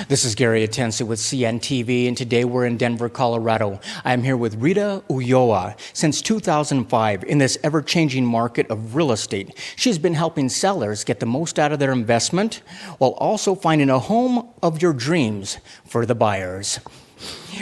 This is Gary Atencio with CNTV, and today we're in Denver, Colorado. I'm here with Rita Ulloa. Since 2005, in this ever-changing market of real estate, she's been helping sellers get the most out of their investment while also finding a home of your dreams for the buyers.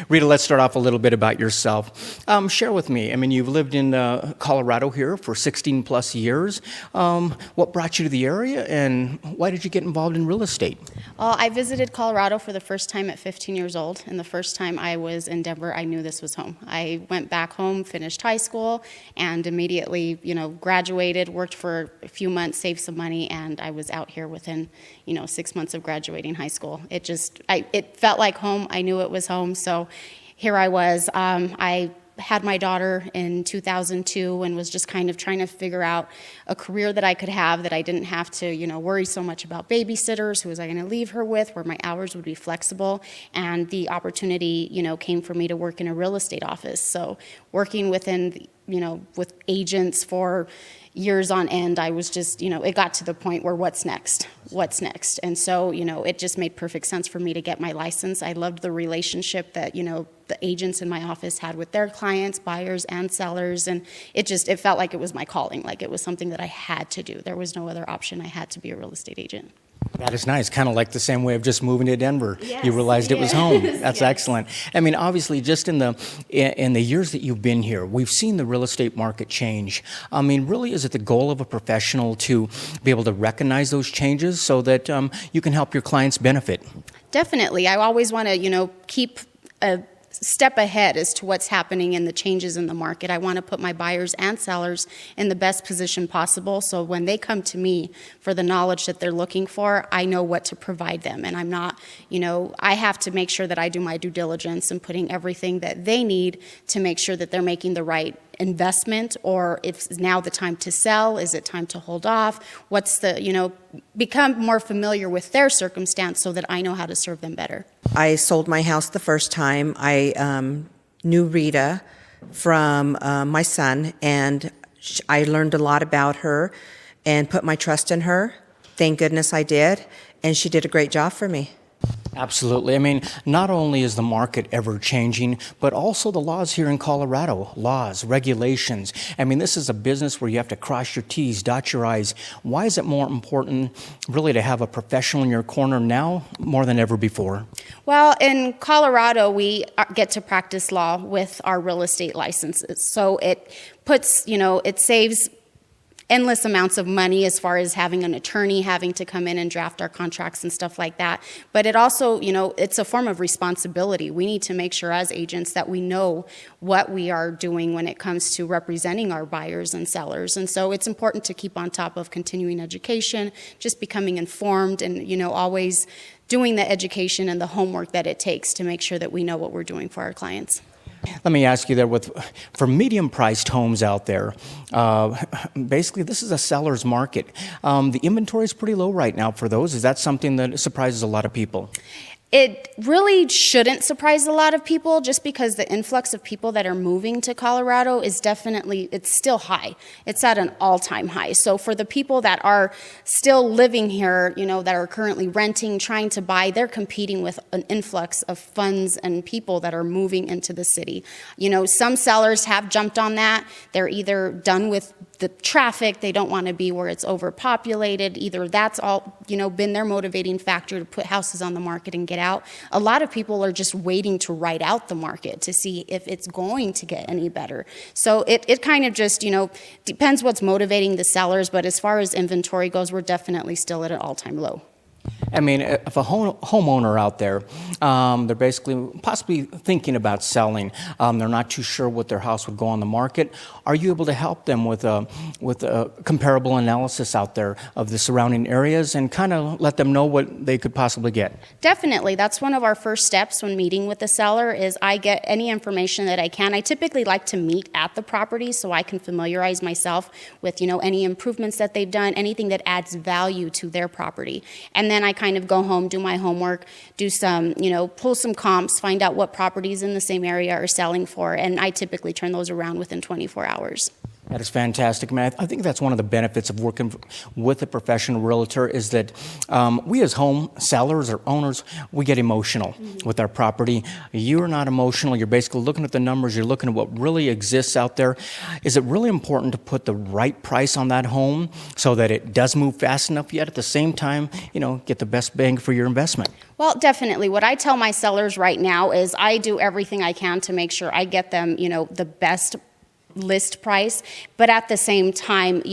Rita, let's start off a little bit about yourself. Share with me, you've lived in Colorado here for 16 plus years. What brought you to the area, and why did you get involved in real estate? Well, I visited Colorado for the first time at 15 years old, and the first time I was in Denver, I knew this was home. I went back home, finished high school, and immediately, graduated, worked for a few months, saved some money, and I was out here within, 6 months of graduating high school. It felt like home. I knew it was home, so here I was. I had my daughter in 2002 and was just kind of trying to figure out a career that I could have that I didn't have to, worry so much about babysitters, who was I going to leave her with, where my hours would be flexible. And the opportunity, came for me to work in a real estate office. So working within, with agents for years on end, I was just, it got to the point where what's next? And so, it just made perfect sense for me to get my license. I loved the relationship that, the agents in my office had with their clients, buyers and sellers. And it felt like it was my calling, like it was something that I had to do. There was no other option. I had to be a real estate agent. That is nice. Kind of like the same way of just moving to Denver. Yes, you realized it was home. That's yes. Excellent. Obviously, just in the years that you've been here, we've seen the real estate market change. Really, is it the goal of a professional to be able to recognize those changes so that you can help your clients benefit? Definitely. I always want to, keep a step ahead as to what's happening and the changes in the market. I want to put my buyers and sellers in the best position possible, so when they come to me for the knowledge that they're looking for, I know what to provide them. And I'm not, I have to make sure that I do my due diligence and putting everything that they need to make sure that they're making the right investment, or if now the time to sell, is it time to hold off? What's the, become more familiar with their circumstance so that I know how to serve them better. I sold my house the first time. I knew Rita from my son, and I learned a lot about her and put my trust in her. Thank goodness I did, and she did a great job for me. Absolutely. Not only is the market ever changing, but also the laws here in Colorado, laws, regulations. This is a business where you have to cross your T's, dot your I's. Why is it more important really to have a professional in your corner now more than ever before? Well, in Colorado, we get to practice law with our real estate licenses. So it puts, it saves endless amounts of money as far as having an attorney having to come in and draft our contracts and stuff like that. But it also, it's a form of responsibility. We need to make sure as agents that we know what we are doing when it comes to representing our buyers and sellers. And so it's important to keep on top of continuing education, just becoming informed, and, always doing the education and the homework that it takes to make sure that we know what we're doing for our clients. Let me ask you there, for medium-priced homes out there, basically this is a seller's market. The inventory is pretty low right now for those. Is that something that surprises a lot of people? It really shouldn't surprise a lot of people, just because the influx of people that are moving to Colorado is it's still high. It's at an all-time high. So for the people that are still living here, that are currently renting, trying to buy, they're competing with an influx of funds and people that are moving into the city. Some sellers have jumped on that. They're either done with the traffic, they don't want to be where it's overpopulated. Either that's all, been their motivating factor to put houses on the market and get out. A lot of people are just waiting to ride out the market to see if it's going to get any better. So it kind of just, depends what's motivating the sellers. But as far as inventory goes, we're definitely still at an all-time low. I mean, if a homeowner out there, they're basically possibly thinking about selling, they're not too sure what their house would go on the market, are you able to help them with a comparable analysis out there of the surrounding areas and kind of let them know what they could possibly get? Definitely. That's one of our first steps when meeting with the seller is I get any information that I can. I typically like to meet at the property so I can familiarize myself with, any improvements that they've done, anything that adds value to their property. And then I kind of go home, do my homework, do some, pull some comps, find out what properties in the same area are selling for, and I typically turn those around within 24 hours. That is fantastic, man. I think that's one of the benefits of working with a professional realtor is that we as home sellers or owners, we get emotional with our property. You're not emotional. You're basically looking at the numbers. You're looking at what really exists out there. Is it really important to put the right price on that home so that it does move fast enough yet at the same time, get the best bang for your investment? Well, definitely. What I tell my sellers right now is I do everything I can to make sure I get them, the best list price, but at the same time,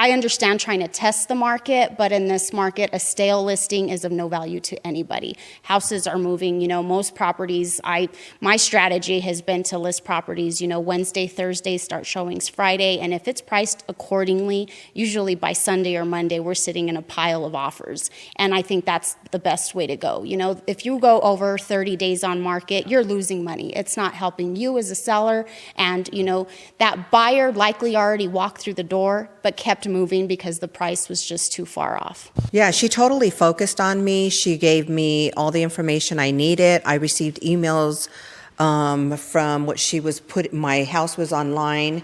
I understand trying to test the market, but in this market, a stale listing is of no value to anybody. Houses are moving, most properties, my strategy has been to list properties, Wednesday, Thursday, start showings Friday, and if it's priced accordingly, usually by Sunday or Monday, we're sitting in a pile of offers. And I think that's the best way to go. If you go over 30 days on market, you're losing money. It's not helping you as a seller, and, that buyer likely already walked through the door, but kept moving because the price was just too far off. Yeah, she totally focused on me. She gave me all the information I needed. I received emails from what she was my house was online,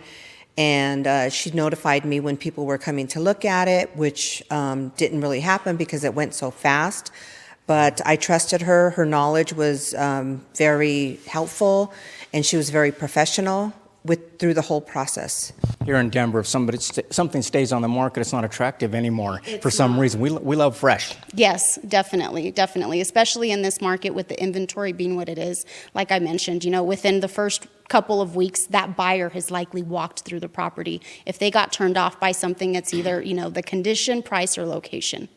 and she notified me when people were coming to look at it, which didn't really happen because it went so fast. But I trusted her. Her knowledge was very helpful, and she was very professional through the whole process. Here in Denver, if something stays on the market, it's not attractive anymore for some reason. We love fresh. Yes, definitely, especially in this market with the inventory being what it is. Like I mentioned, within the first couple of weeks, that buyer has likely walked through the property. If they got turned off by something, it's either, the condition, price, or location.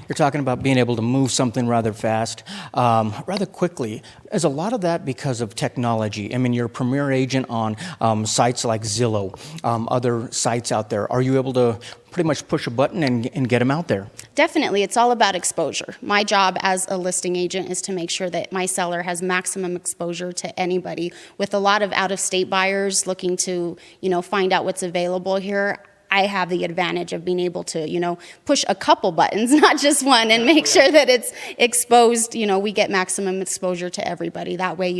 You're talking about being able to move something rather fast, rather quickly. Is a lot of that because of technology? I mean, you're a premier agent on sites like Zillow, other sites out there. Are you able to pretty much push a button and get them out there? Definitely. It's all about exposure. My job as a listing agent is to make sure that my seller has maximum exposure to anybody. With a lot of out-of-state buyers looking to, find out what's available here, I have the advantage of being able to, push a couple buttons, not just one, and make sure that it's exposed. We get maximum exposure to everybody. That way,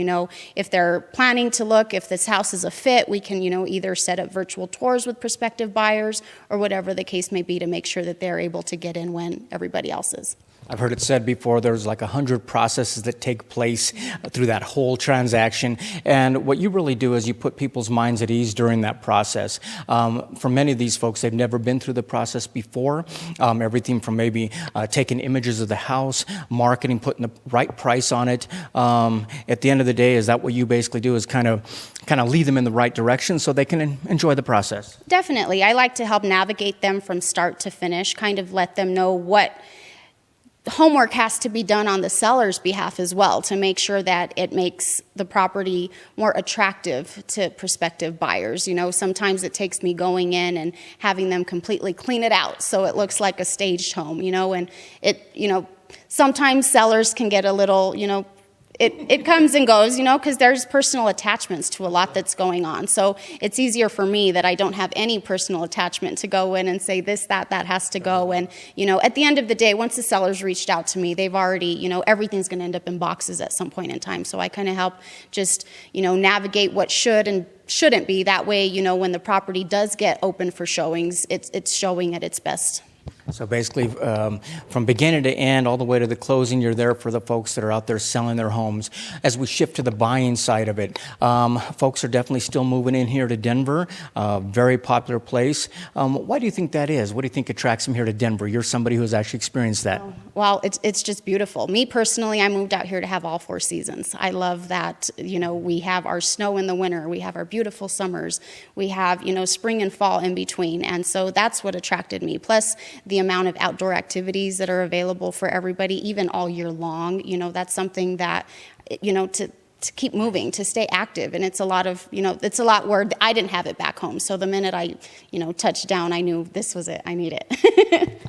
if they're planning to look, if this house is a fit, we can, either set up virtual tours with prospective buyers or whatever the case may be to make sure that they're able to get in when everybody else is. I've heard it said before, there's like 100 processes that take place through that whole transaction. And what you really do is you put people's minds at ease during that process. For many of these folks, they've never been through the process before. Everything from maybe taking images of the house, marketing, putting the right price on it. At the end of the day, is that what you basically do is kind of lead them in the right direction so they can enjoy the process? Definitely. I like to help navigate them from start to finish, kind of let them know what homework has to be done on the seller's behalf as well to make sure that it makes the property more attractive to prospective buyers. Sometimes it takes me going in and having them completely clean it out so it looks like a staged home, and sometimes sellers can get a little, it comes and goes, because there's personal attachments to a lot that's going on. So it's easier for me that I don't have any personal attachment to go in and say this, that has to go. And, at the end of the day, once the seller's reached out to me, they've already, everything's going to end up in boxes at some point in time. So I kind of help just, navigate what should and shouldn't be. That way, when the property does get open for showings, it's showing at its best. So basically, from beginning to end, all the way to the closing, you're there for the folks that are out there selling their homes. As we shift to the buying side of it, folks are definitely still moving in here to Denver, very popular place. Why do you think that is? What do you think attracts them here to Denver? You're somebody who has actually experienced that. Well, it's just beautiful. Me personally, I moved out here to have all 4 seasons. I love that, we have our snow in the winter, we have our beautiful summers, we have, spring and fall in between. And so that's what attracted me. Plus, the the amount of outdoor activities that are available for everybody, even all year long. That's something that, to keep moving, to stay active. And it's a lot of, it's a lot where I didn't have it back home. So the minute I, touched down, I knew this was it. I need it.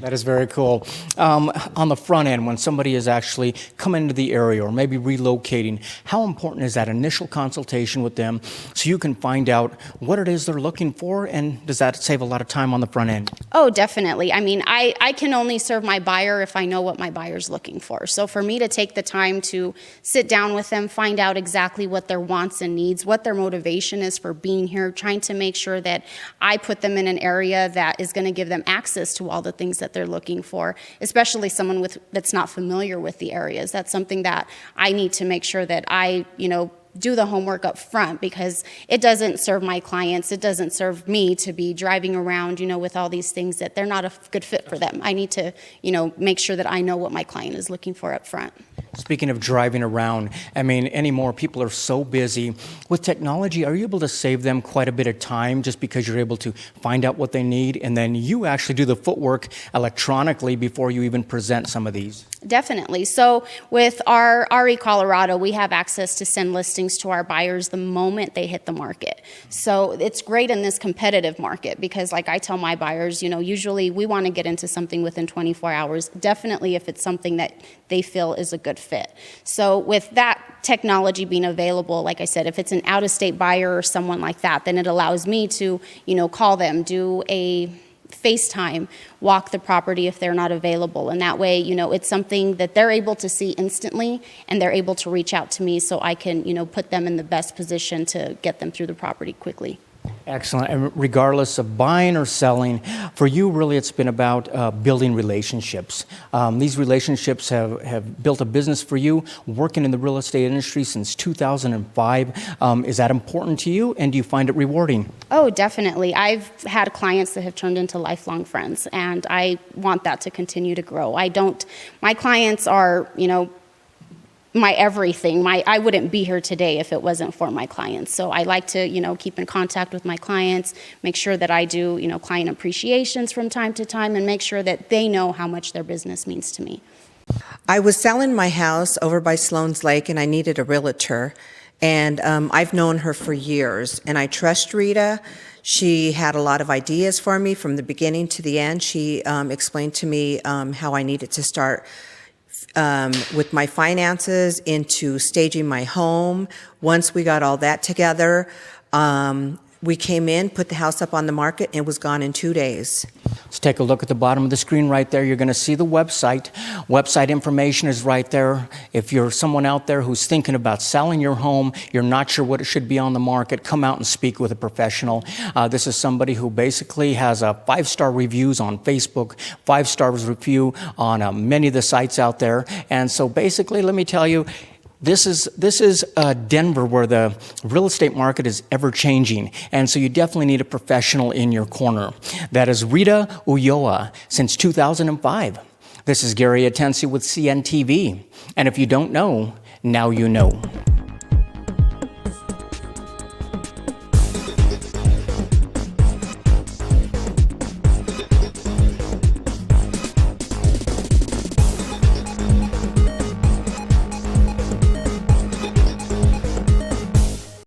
That is very cool. On the front end, when somebody is actually coming into the area or maybe relocating, how important is that initial consultation with them so you can find out what it is they're looking for? And does that save a lot of time on the front end? Oh, definitely. I mean, I can only serve my buyer if I know what my buyer's looking for. So for me to take the time to sit down with them, find out exactly what their wants and needs, what their motivation is for being here, trying to make sure that I put them in an area that is going to give them access to all the things that they're looking for, especially someone that's not familiar with the areas. That's something that I need to make sure that I, do the homework up front, because it doesn't serve my clients, it doesn't serve me to be driving around, with all these things that they're not a good fit for them. I need to, make sure that I know what my client is looking for up front. Speaking of driving around, I mean, anymore people are so busy. With technology, are you able to save them quite a bit of time just because you're able to find out what they need and then you actually do the footwork electronically before you even present some of these? Definitely. So with our RE Colorado, we have access to send listings to our buyers the moment they hit the market. So it's great in this competitive market because, like I tell my buyers, usually we want to get into something within 24 hours, definitely if it's something that they feel is a good fit. So with that technology being available, like I said, if it's an out-of-state buyer or someone like that, then it allows me to, call them, do a FaceTime, walk the property if they're not available. And that way, it's something that they're able to see instantly and they're able to reach out to me so I can, put them in the best position to get them through the property quickly. Excellent. And regardless of buying or selling, for you, really, it's been about building relationships. These relationships have built a business for you, working in the real estate industry since 2005. Is that important to you, and do you find it rewarding? Oh, definitely. I've had clients that have turned into lifelong friends, and I want that to continue to grow. My clients are, my everything. I wouldn't be here today if it wasn't for my clients. So I like to, keep in contact with my clients, make sure that I do, client appreciations from time to time, and make sure that they know how much their business means to me. I was selling my house over by Sloan's Lake, and I needed a realtor. And I've known her for years, and I trust Rita. She had a lot of ideas for me from the beginning to the end. She explained to me how I needed to start with my finances, into staging my home. Once we got all that together, we came in, put the house up on the market, and it was gone in 2 days. Let's take a look at the bottom of the screen right there. You're going to see the website. Website information is right there. If you're someone out there who's thinking about selling your home, you're not sure what it should be on the market, come out and speak with a professional. This is somebody who basically has 5-star reviews on Facebook, 5-star review on many of the sites out there. And so basically, let me tell you, this is Denver, where the real estate market is ever changing, and so you definitely need a professional in your corner. That is Rita Ulloa since 2005. This is Gary Atencio with CNTV, and if you don't know, now you know.